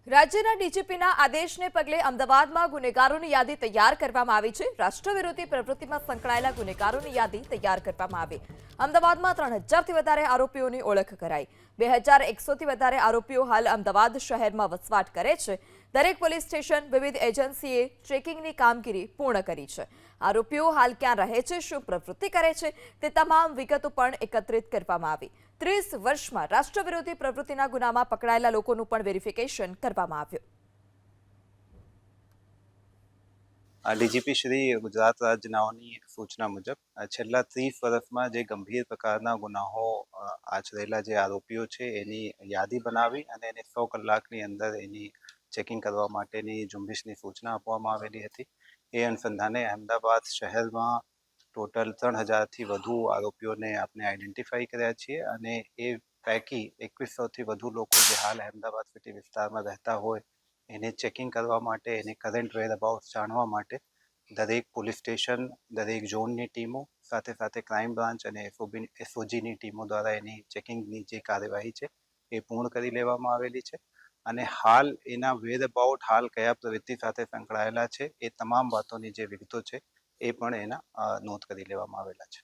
રાજ્યના ડીજીપીના આદેશને પગલે અમદાવાદમાં ગુનેગારોની યાદી તૈયાર કરવામાં આવી છે। રાષ્ટ્રવિરોધી પ્રવૃત્તિમાં સંકળાયેલા ગુનેગારોની યાદી તૈયાર કરવામાં આવી। અમદાવાદમાં 3000થી વધારે આરોપીઓની ઓળખ કરાઈ। 2100થી વધારે આરોપીઓ હાલ અમદાવાદ શહેરમાં વસવાટ કરે છે। દરેક પોલીસ સ્ટેશન વિવિધ એજન્સીએ ચેકિંગની કામગીરી પૂર્ણ કરી છે। આરોપીઓ હાલ ક્યાં રહે છે, શું પ્રવૃત્તિ કરે છે તે તમામ વિગતો પણ એકત્રિત કરવામાં આવી। 30 વર્ષમાં રાષ્ટ્રવિરોધી પ્રવૃત્તિના ગુનામાં પકડાયેલા લોકોનું પણ વેરિફિકેશન કરવામાં આવ્યું। ડીજીપી શ્રી ગુજરાત રાજ્યની સૂચના મુજબ છેલ્લા 30 વર્ષમાં જે ગંભીર પ્રકારના ગુનાઓ આચરેલા જે આરોપીઓ છે એની યાદી બનાવી અને એને 100 કલાકની અંદર એની ચેકિંગ કરવા માટેની ઝુંબેશની સૂચના આપવામાં આવેલી હતી। એ અનુસંધાને અમદાવાદ શહેરમાં ટોટલ 3000થી વધુ આરોપીઓને આપણે આઈડેન્ટિફાઈ કર્યા છીએ અને એ પૈકી 2100થી વધુ લોકો જે હાલ અમદાવાદ સિટી વિસ્તારમાં રહેતા હોય એને ચેકિંગ કરવા માટે, એને કરંટ વેરઅબાઉટ જાણવા માટે દરેક પોલીસ સ્ટેશન, દરેક ઝોનની ટીમો સાથે સાથે ક્રાઇમ બ્રાન્ચ અને એસઓજીની ટીમો દ્વારા એની ચેકિંગની જે કાર્યવાહી છે એ પૂર્ણ કરી લેવામાં આવેલી છે અને હાલ એના વેરઅબાઉટ હાલ કયા પ્રવૃત્તિ સાથે સંકળાયેલા છે એ તમામ વાતોની જે વિગતો છે એ પણ એના નોંધ કરી લેવામાં આવેલા છે।